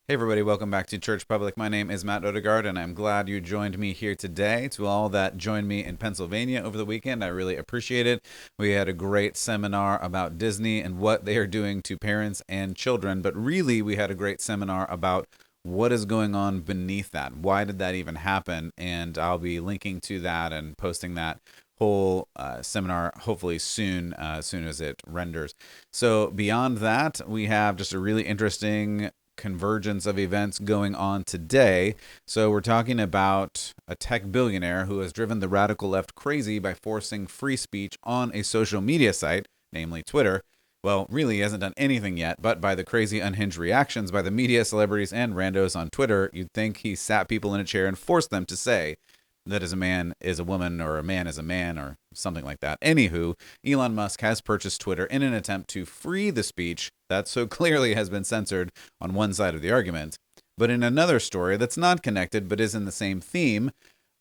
Hey everybody, welcome back to Church Public. My name is Matt Odegaard, and I'm glad you joined me here today. To all that joined me in Pennsylvania over the weekend, I really appreciate it. We had a great seminar about Disney and what they are doing to parents and children, but really we had a great seminar about what is going on beneath that. Why did that even happen? And I'll be linking to that and posting that whole seminar hopefully soon, as soon as it renders. So beyond that, we have just a really interesting convergence of events going on today. So we're talking about a tech billionaire who has driven the radical left crazy by forcing free speech on a social media site, namely Twitter. Well, really, he hasn't done anything yet, but by the crazy unhinged reactions by the media, celebrities, and randos on Twitter, you'd think he sat people in a chair and forced them to say that as a man is a woman or a man is a man or something like that. Anywho, Elon Musk has purchased Twitter in an attempt to free the speech that so clearly has been censored on one side of the argument. But in another story that's not connected but is in the same theme,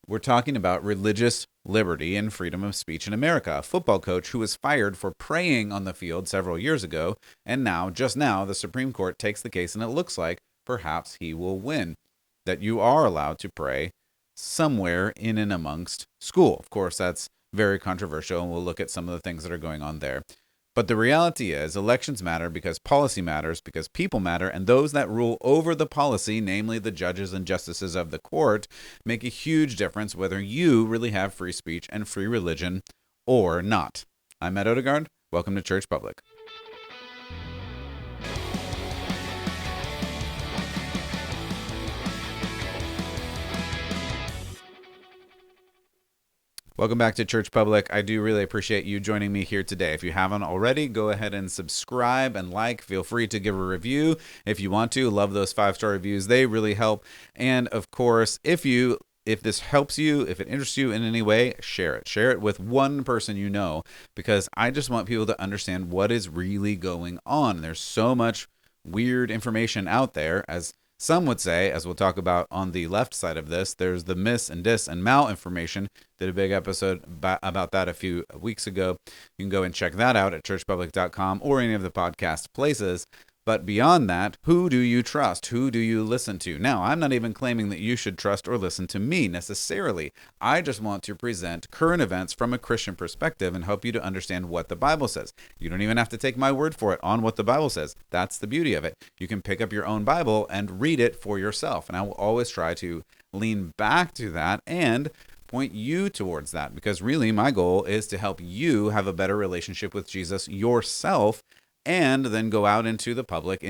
we're talking about religious liberty and freedom of speech in America. A football coach who was fired for praying on the field several years ago, and now, just now, the Supreme Court takes the case and it looks like perhaps he will win. That you are allowed to pray somewhere in and amongst school. Of course, that's very controversial, and we'll look at some of the things that are going on there. But the reality is, elections matter because policy matters, because people matter, and those that rule over the policy, namely the judges and justices of the court, make a huge difference whether you really have free speech and free religion or not. I'm Matt Odegaard. Welcome to Church Public. Welcome back to Church Public. I do really appreciate you joining me here today. If you haven't already, go ahead and subscribe and like. Feel free to give a review if you want to. Love those 5-star reviews. They really help. And of course, if this helps you, if it interests you in any way, share it. Share it with one person you know, because I just want people to understand what is really going on. There's so much weird information out there, as some would say, as we'll talk about on the left side of this. There's the mis and dis and malinformation. Did a big episode about that a few weeks ago. You can go and check that out at churchpublic.com or any of the podcast places. But beyond that, who do you trust? Who do you listen to? Now, I'm not even claiming that you should trust or listen to me necessarily. I just want to present current events from a Christian perspective and help you to understand what the Bible says. You don't even have to take my word for it on what the Bible says. That's the beauty of it. You can pick up your own Bible and read it for yourself. And I will always try to lean back to that and point you towards that, because really my goal is to help you have a better relationship with Jesus yourself, and then go out into the public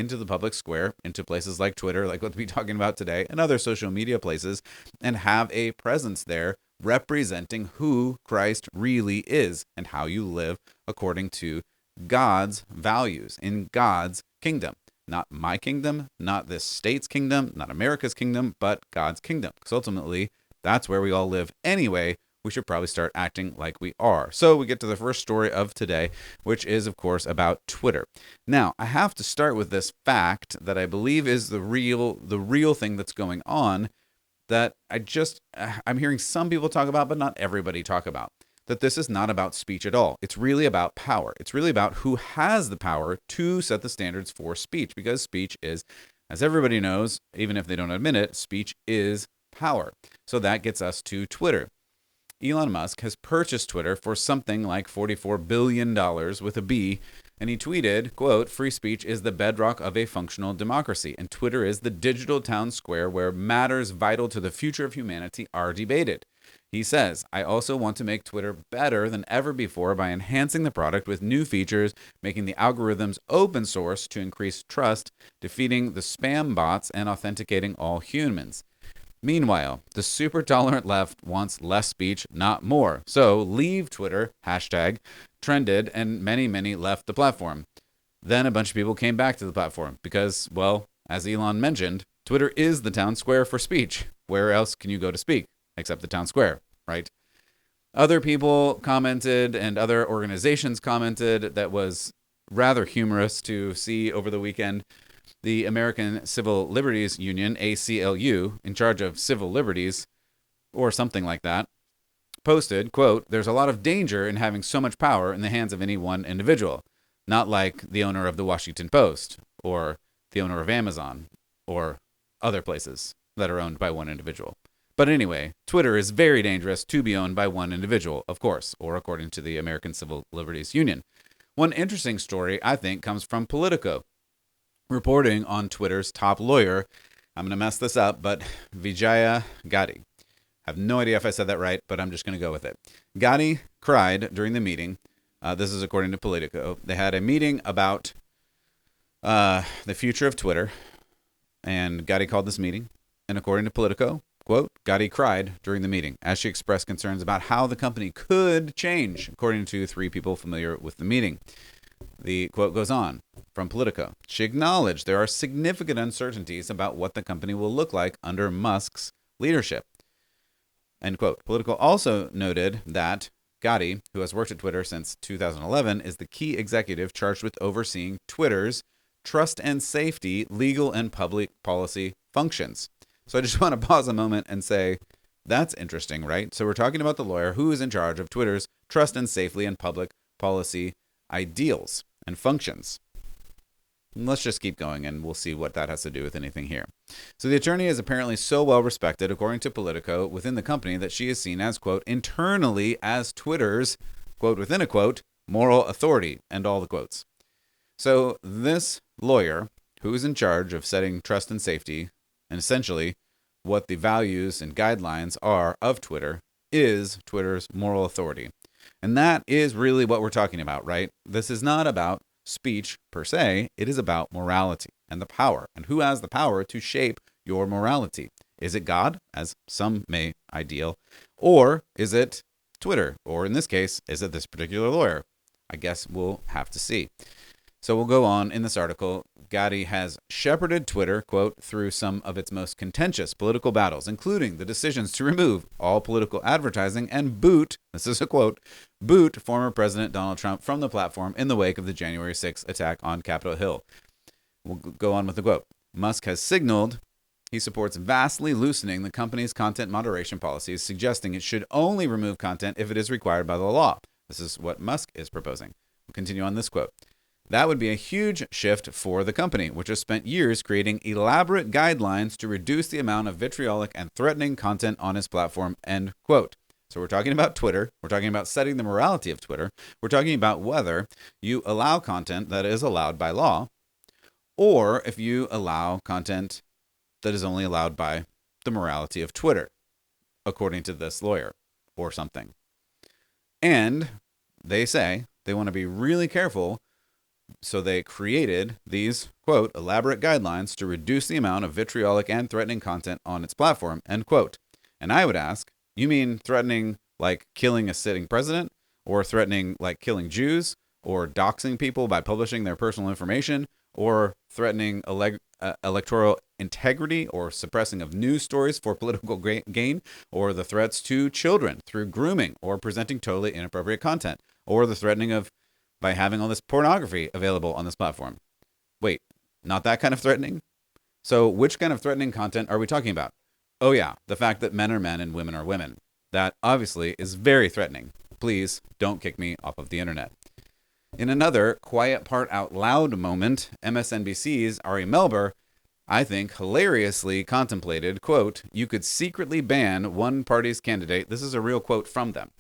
square, into places like Twitter, like what we'll be talking about today, and other social media places, and have a presence there representing who Christ really is and how you live according to God's values in God's kingdom. Not my kingdom, not this state's kingdom, not America's kingdom, but God's kingdom. Because ultimately, that's where we all live anyway. We should probably start acting like we are. So we get to the first story of today, which is, of course, about Twitter. Now, I have to start with this fact that I believe is the real thing that's going on, that I'm hearing some people talk about, but not everybody talk about. That this is not about speech at all. It's really about power. It's really about who has the power to set the standards for speech, because speech is, as everybody knows, even if they don't admit it, speech is power. So that gets us to Twitter. Elon Musk has purchased Twitter for something like $44 billion with a B, and he tweeted, quote, "Free speech is the bedrock of a functional democracy, and Twitter is the digital town square where matters vital to the future of humanity are debated." He says, "I also want to make Twitter better than ever before by enhancing the product with new features, making the algorithms open source to increase trust, defeating the spam bots, and authenticating all humans." Meanwhile, the super tolerant left wants less speech, not more. So leave Twitter, hashtag, trended, and many left the platform. Then a bunch of people came back to the platform because, well, as Elon mentioned, Twitter is the town square for speech. Where else can you go to speak except the town square, right? Other people commented and other organizations commented that was rather humorous to see over the weekend. The American Civil Liberties Union, ACLU, in charge of civil liberties, or something like that, posted, quote, "There's a lot of danger in having so much power in the hands of any one individual, not like the owner of the Washington Post or the owner of Amazon. or other places that are owned by one individual. But anyway, Twitter is very dangerous to be owned by one individual, of course, or according to the American Civil Liberties Union. One interesting story, I think, comes from Politico, reporting on Twitter's top lawyer. I'm going to mess this up, but Vijaya Gadde. I have no idea if I said that right, but I'm just going to go with it. Gadde cried during the meeting. This is according to Politico. They had a meeting about the future of Twitter, and Gadde called this meeting. And according to Politico, quote, Gadde cried during the meeting as she expressed concerns about how the company could change, according to 3 people familiar with the meeting. The quote goes on from Politico. She acknowledged there are significant uncertainties about what the company will look like under Musk's leadership. End quote. Politico also noted that Gadde, who has worked at Twitter since 2011, is the key executive charged with overseeing Twitter's trust and safety, legal and public policy functions. So I just want to pause a moment and say, that's interesting, right? So we're talking about the lawyer who is in charge of Twitter's trust and safety and public policy ideals and functions. Let's just keep going and we'll see what that has to do with anything here. So the attorney is apparently so well respected, according to Politico, within the company that she is seen as, quote, internally as Twitter's, quote, within a quote, moral authority, and all the quotes. So this lawyer, who is in charge of setting trust and safety, and essentially what the values and guidelines are of Twitter, is Twitter's moral authority. And that is really what we're talking about, right? This is not about speech per se. It is about morality and the power, and who has the power to shape your morality. Is it God, as some may ideal, or is it Twitter? Or in this case, is it this particular lawyer? I guess we'll have to see. So we'll go on in this article. Gadde has shepherded Twitter, quote, through some of its most contentious political battles, including the decisions to remove all political advertising and boot, this is a quote, boot former President Donald Trump from the platform in the wake of the January 6th attack on Capitol Hill. We'll go on with the quote. Musk has signaled he supports vastly loosening the company's content moderation policies, suggesting it should only remove content if it is required by the law. This is what Musk is proposing. We'll continue on this quote. That would be a huge shift for the company, which has spent years creating elaborate guidelines to reduce the amount of vitriolic and threatening content on its platform, end quote. So we're talking about Twitter. We're talking about setting the morality of Twitter. We're talking about whether you allow content that is allowed by law, or if you allow content that is only allowed by the morality of Twitter, according to this lawyer or something. And they say they want to be really careful. So they created these, quote, elaborate guidelines to reduce the amount of vitriolic and threatening content on its platform, end quote. And I would ask, you mean threatening like killing a sitting president, or threatening like killing Jews, or doxing people by publishing their personal information, or threatening electoral integrity, or suppressing of news stories for political gain, or the threats to children through grooming, or presenting totally inappropriate content, or the threatening of by having all this pornography available on this platform. Wait, not that kind of threatening? So which kind of threatening content are we talking about? Oh yeah, the fact that men are men and women are women. That obviously is very threatening. Please don't kick me off of the internet. In another quiet part out loud moment, MSNBC's Ari Melber, I think, hilariously contemplated, quote, you could secretly ban one party's candidate. This is a real quote from them.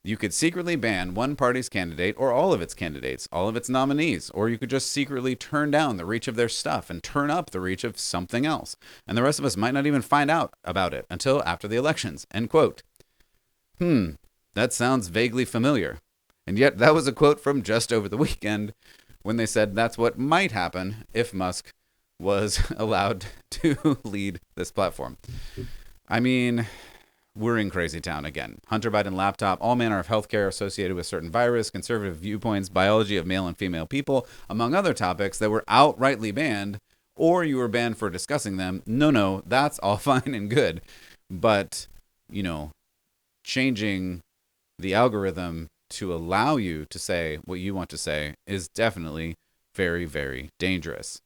You could secretly ban one party's candidate or all of its candidates, all of its nominees, or you could just secretly turn down the reach of their stuff and turn up the reach of something else. And the rest of us might not even find out about it until after the elections, end quote. That sounds vaguely familiar. And yet that was a quote from just over the weekend when they said that's what might happen if Musk was allowed to lead this platform. I mean, we're in crazy town again. Hunter Biden laptop, all manner of healthcare associated with certain virus, conservative viewpoints, biology of male and female people, among other topics that were outrightly banned, or you were banned for discussing them. No, that's all fine and good. But, changing the algorithm to allow you to say what you want to say is definitely very, very dangerous.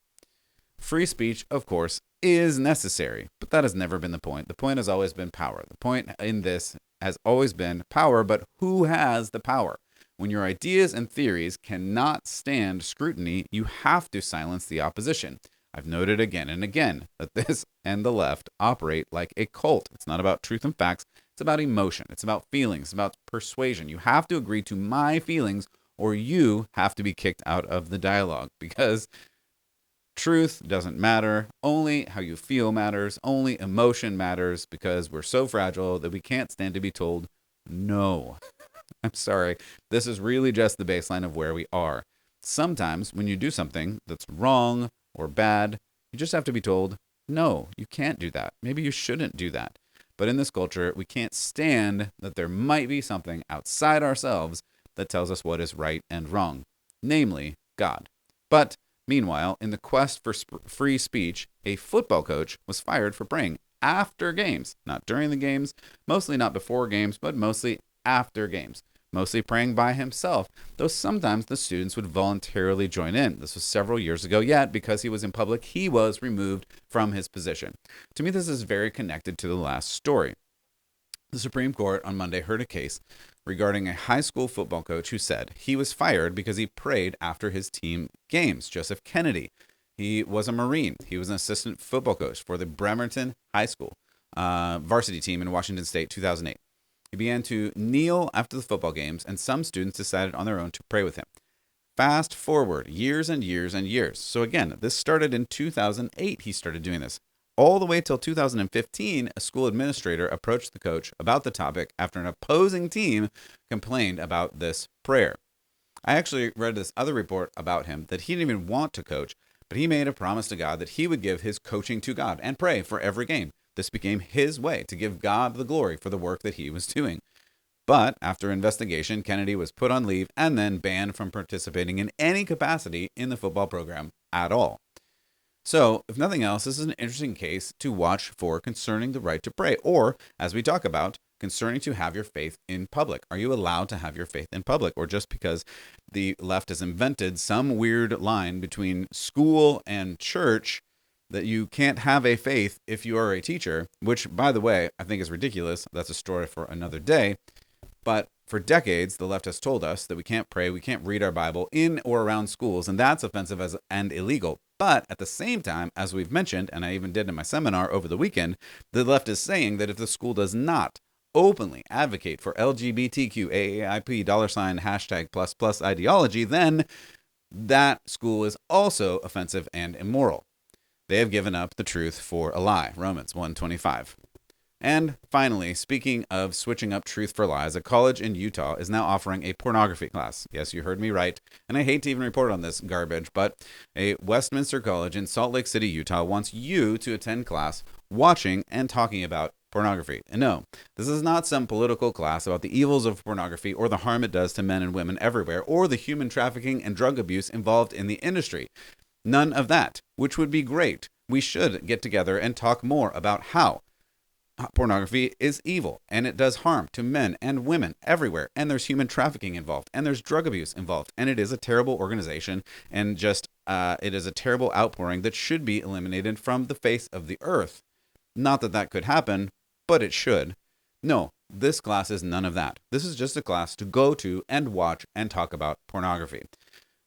Free speech, of course, is necessary, but that has never been the point. The point has always been power. The point in this has always been power, but who has the power? When your ideas and theories cannot stand scrutiny, you have to silence the opposition. I've noted again and again that this and the left operate like a cult. It's not about truth and facts. It's about emotion. It's about feelings. It's about persuasion. You have to agree to my feelings or you have to be kicked out of the dialogue, because truth doesn't matter. Only how you feel matters. Only emotion matters, because we're so fragile that we can't stand to be told no. I'm sorry. This is really just the baseline of where we are. Sometimes when you do something that's wrong or bad, you just have to be told, no, you can't do that. Maybe you shouldn't do that. But in this culture, we can't stand that there might be something outside ourselves that tells us what is right and wrong, namely God. But meanwhile, in the quest for free speech, a football coach was fired for praying after games, not during the games, mostly not before games, but mostly after games, mostly praying by himself, though sometimes the students would voluntarily join in. This was several years ago, yet because he was in public, he was removed from his position. To me, this is very connected to the last story. The Supreme Court on Monday heard a case regarding a high school football coach who said he was fired because he prayed after his team games. Joseph Kennedy, he was a Marine. He was an assistant football coach for the Bremerton High School varsity team in Washington State, 2008. He began to kneel after the football games, and some students decided on their own to pray with him. Fast forward years and years and years. So again, this started in 2008. He started doing this. All the way till 2015, a school administrator approached the coach about the topic after an opposing team complained about this prayer. I actually read this other report about him that he didn't even want to coach, but he made a promise to God that he would give his coaching to God and pray for every game. This became his way to give God the glory for the work that he was doing. But after investigation, Kennedy was put on leave and then banned from participating in any capacity in the football program at all. So, if nothing else, this is an interesting case to watch for concerning the right to pray, or, as we talk about, concerning to have your faith in public. Are you allowed to have your faith in public? Or just because the left has invented some weird line between school and church that you can't have a faith if you are a teacher, which, by the way, I think is ridiculous. That's a story for another day. But for decades, the left has told us that we can't pray, we can't read our Bible in or around schools, and that's offensive and illegal. But at the same time, as we've mentioned, and I even did in my seminar over the weekend, the left is saying that if the school does not openly advocate for LGBTQ, AAIP, $#++ ideology, then that school is also offensive and immoral. They have given up the truth for a lie, Romans 1:25. And finally, speaking of switching up truth for lies, a college in Utah is now offering a pornography class. Yes, you heard me right. And I hate to even report on this garbage, but a Westminster College in Salt Lake City, Utah wants you to attend class watching and talking about pornography. And no, this is not some political class about the evils of pornography or the harm it does to men and women everywhere, or the human trafficking and drug abuse involved in the industry. None of that, which would be great. We should get together and talk more about how pornography is evil and it does harm to men and women everywhere, and there's human trafficking involved and there's drug abuse involved, and it is a terrible organization, and just it is a terrible outpouring that should be eliminated from the face of the earth. Not that that could happen, but it should. No, this class is none of that. This is just a class to go to and watch and talk about pornography.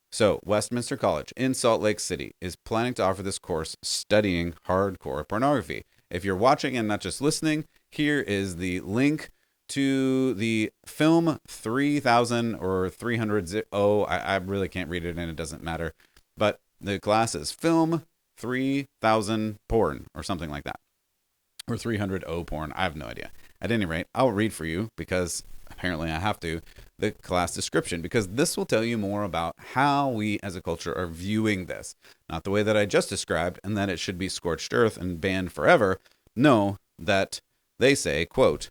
So Westminster College in Salt Lake City is planning to offer this course studying hardcore pornography. If you're watching and not just listening, here is the link to the film 3000 or 300. I really can't read it and it doesn't matter. But the class is film 3000 porn or something like that. Or 300 porn. I have no idea. At any rate, I'll read for you, because apparently I have to, the class description, because this will tell you more about how we as a culture are viewing this. Not the way that I just described, and that it should be scorched earth and banned forever. No, that they say, quote,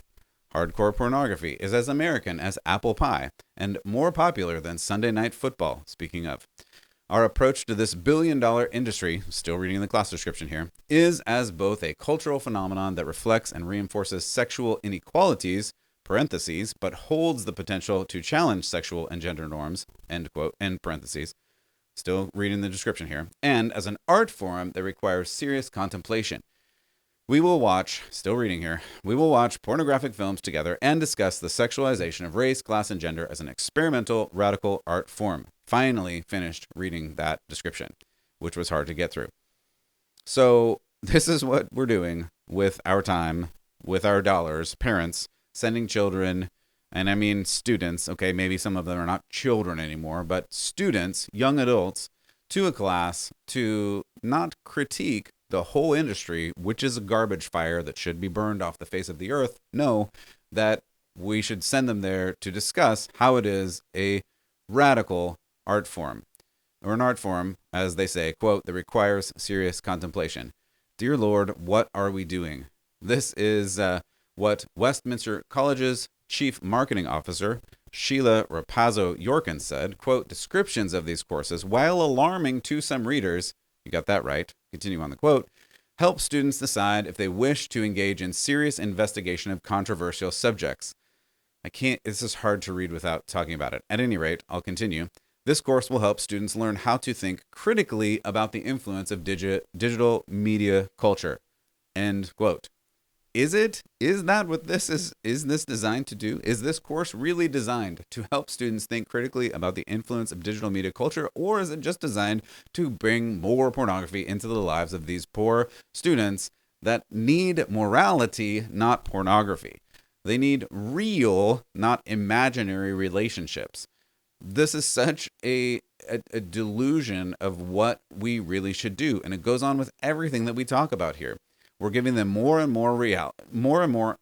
hardcore pornography is as American as apple pie and more popular than Sunday night football. Speaking of, our approach to this billion-dollar industry, still reading the class description here, is as both a cultural phenomenon that reflects and reinforces sexual inequalities, parentheses, but holds the potential to challenge sexual and gender norms, end quote, end parentheses. Still reading the description here. And as an art form that requires serious contemplation. We will watch, still reading here, we will watch pornographic films together and discuss the sexualization of race, class, and gender as an experimental, radical art form. Finally finished reading that description, which was hard to get through. So this is what we're doing with our time, with our dollars, parents sending children, and I mean students, okay, maybe some of them are not children anymore, but students, young adults, to a class to not critique the whole industry, which is a garbage fire that should be burned off the face of the earth. No, that we should send them there to discuss how it is a radical art form, or an art form, as they say, quote, that requires serious contemplation. Dear Lord, what are we doing? This is what Westminster College's Chief Marketing Officer, Sheila Rapazzo-Yorkin, said, quote, descriptions of these courses, while alarming to some readers, you got that right, continue on the quote, help students decide if they wish to engage in serious investigation of controversial subjects. This is hard to read without talking about it. At any rate, I'll continue. This course will help students learn how to think critically about the influence of digital media culture. End quote. Is that what this is this designed to do? Is this course really designed to help students think critically about the influence of digital media culture, or is it just designed to bring more pornography into the lives of these poor students that need morality, not pornography? They need real, not imaginary relationships. This is such a delusion of what we really should do, and it goes on with everything that we talk about here. We're giving them more and more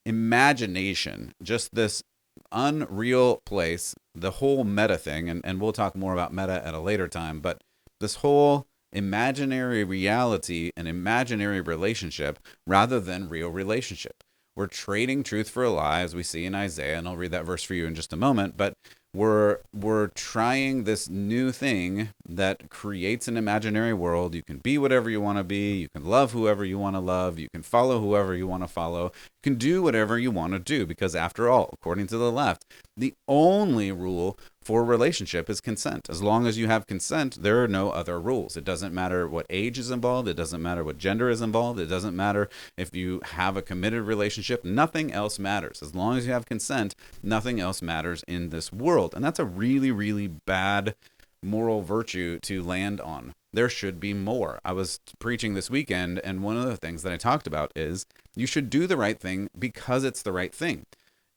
imagination, just this unreal place, the whole meta thing, and we'll talk more about meta at a later time, but this whole imaginary reality and imaginary relationship rather than real relationship. We're trading truth for a lie, as we see in Isaiah, and I'll read that verse for you in just a moment, but we're trying this new thing that creates an imaginary world. You can be whatever you want to be. You can love whoever you want to love. You can follow whoever you want to follow. You can do whatever you want to do, because after all, according to the left, the only rule for relationship is consent. As long as you have consent, there are no other rules. It doesn't matter what age is involved. It doesn't matter what gender is involved. It doesn't matter if you have a committed relationship. Nothing else matters. As long as you have consent, nothing else matters in this world. And that's a really, really bad moral virtue to land on. There should be more. I was preaching this weekend, and one of the things that I talked about is you should do the right thing because it's the right thing,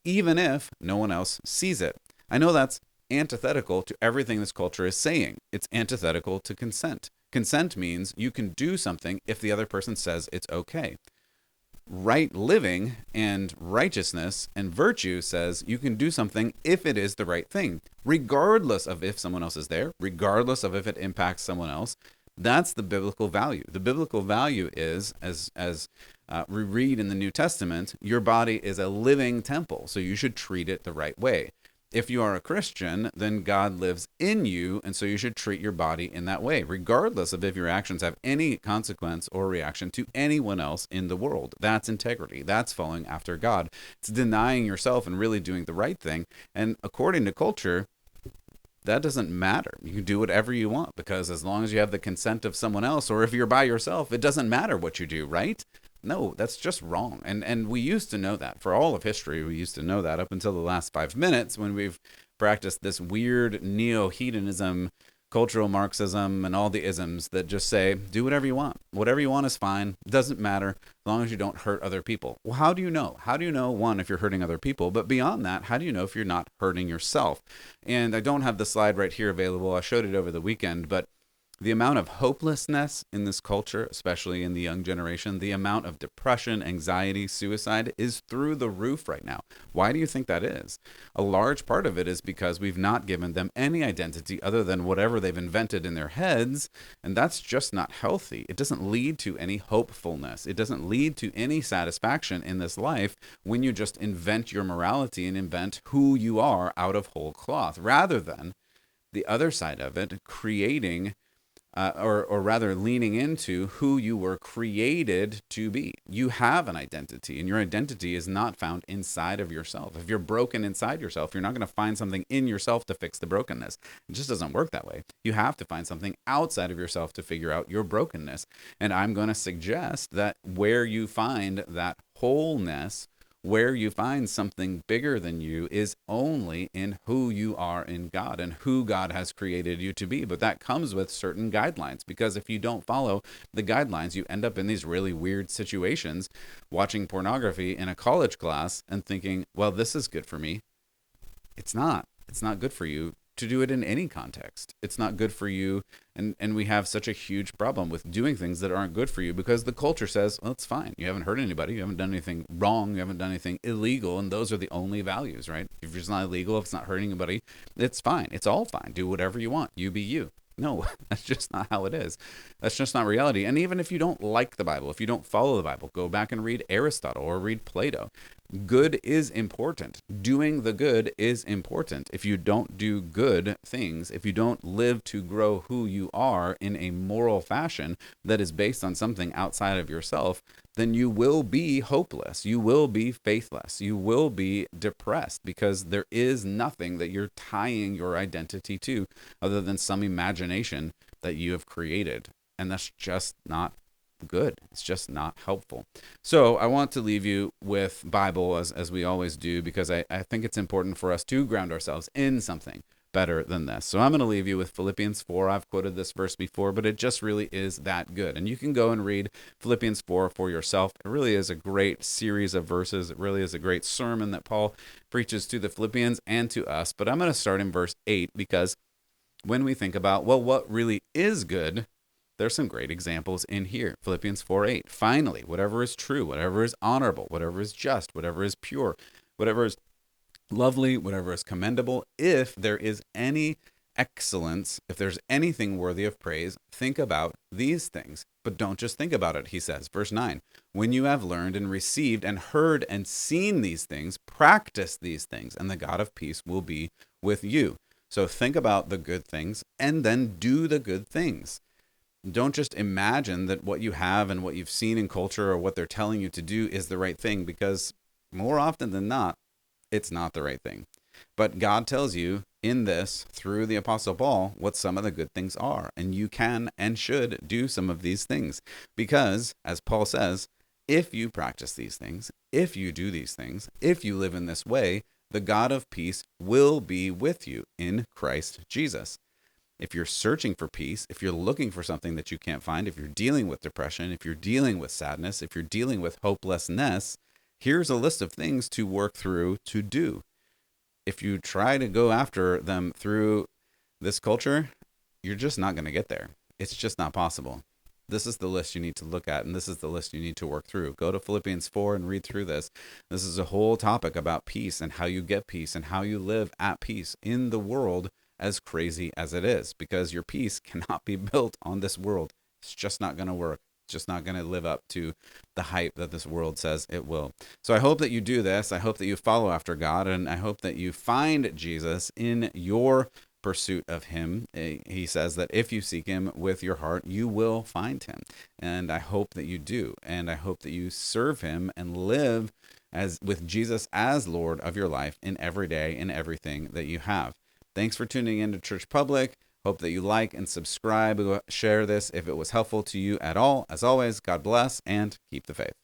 even if no one else sees it. I know that's antithetical to everything this culture is saying. It's antithetical to consent. Consent means you can do something if the other person says it's okay. Right living and righteousness and virtue says you can do something if it is the right thing, regardless of if someone else is there, regardless of if it impacts someone else. That's the biblical value. The biblical value is, as we read in the New Testament, your body is a living temple, so you should treat it the right way. If you are a Christian, then God lives in you, and so you should treat your body in that way, regardless of if your actions have any consequence or reaction to anyone else in the world. That's integrity. That's following after God. It's denying yourself and really doing the right thing. And according to culture, that doesn't matter. You can do whatever you want, because as long as you have the consent of someone else, or if you're by yourself, it doesn't matter what you do, right? No, that's just wrong. And we used to know that. For all of history, we used to know that up until the last 5 minutes, when we've practiced this weird neo-hedonism, cultural Marxism, and all the isms that just say, do whatever you want. Whatever you want is fine. It doesn't matter as long as you don't hurt other people. Well, how do you know? How do you know, one, if you're hurting other people? But beyond that, how do you know if you're not hurting yourself? And I don't have the slide right here available. I showed it over the weekend, but the amount of hopelessness in this culture, especially in the young generation, the amount of depression, anxiety, suicide is through the roof right now. Why do you think that is? A large part of it is because we've not given them any identity other than whatever they've invented in their heads, and that's just not healthy. It doesn't lead to any hopefulness. It doesn't lead to any satisfaction in this life when you just invent your morality and invent who you are out of whole cloth, rather than the other side of it, creating or rather leaning into who you were created to be. You have an identity, and your identity is not found inside of yourself. If you're broken inside yourself, you're not going to find something in yourself to fix the brokenness. It just doesn't work that way. You have to find something outside of yourself to figure out your brokenness. And I'm going to suggest that where you find that wholeness Where you find something bigger than you is only in who you are in God and who God has created you to be. But that comes with certain guidelines, because if you don't follow the guidelines, you end up in these really weird situations, watching pornography in a college class and thinking, well, this is good for me. It's not. It's not good for you to do it in any context. It's not good for you. And we have such a huge problem with doing things that aren't good for you because the culture says, well, it's fine. You haven't hurt anybody. You haven't done anything wrong. You haven't done anything illegal. And those are the only values, right? If it's not illegal, if it's not hurting anybody, it's fine. It's all fine. Do whatever you want. You be you. No, that's just not how it is. That's just not reality. And even if you don't like the Bible, if you don't follow the Bible, go back and read Aristotle or read Plato. Good is important. Doing the good is important. If you don't do good things, if you don't live to grow who you are in a moral fashion that is based on something outside of yourself, then you will be hopeless. You will be faithless. You will be depressed because there is nothing that you're tying your identity to other than some imagination that you have created. And that's just not good. It's just not helpful. So I want to leave you with Bible as we always do, because I think it's important for us to ground ourselves in something better than this. So I'm going to leave you with Philippians 4. I've quoted this verse before, but it just really is that good. And you can go and read Philippians 4 for yourself. It really is a great series of verses. It really is a great sermon that Paul preaches to the Philippians and to us. But I'm going to start in verse 8, because when we think about, well, what really is good, there's some great examples in here. Philippians 4:8. Finally, whatever is true, whatever is honorable, whatever is just, whatever is pure, whatever is lovely, whatever is commendable, if there is any excellence, if there's anything worthy of praise, think about these things. But don't just think about it, he says. Verse 9. When you have learned and received and heard and seen these things, practice these things, and the God of peace will be with you. So think about the good things and then do the good things. Don't just imagine that what you have and what you've seen in culture or what they're telling you to do is the right thing, because more often than not, it's not the right thing. But God tells you in this, through the Apostle Paul, what some of the good things are. And you can and should do some of these things. Because, as Paul says, if you practice these things, if you do these things, if you live in this way, the God of peace will be with you in Christ Jesus. If you're searching for peace, if you're looking for something that you can't find, if you're dealing with depression, if you're dealing with sadness, if you're dealing with hopelessness, here's a list of things to work through to do. If you try to go after them through this culture, you're just not going to get there. It's just not possible. This is the list you need to look at, and this is the list you need to work through. Go to Philippians 4 and read through this. This is a whole topic about peace and how you get peace and how you live at peace in the world, as crazy as it is, because your peace cannot be built on this world. It's just not going to work. It's just not going to live up to the hype that this world says it will. So I hope that you do this. I hope that you follow after God, and I hope that you find Jesus in your pursuit of him. He says that if you seek him with your heart, you will find him. And I hope that you do. And I hope that you serve him and live as with Jesus as Lord of your life in every day, in everything that you have. Thanks for tuning in to Church Public. Hope that you like and subscribe, share this if it was helpful to you at all. As always, God bless and keep the faith.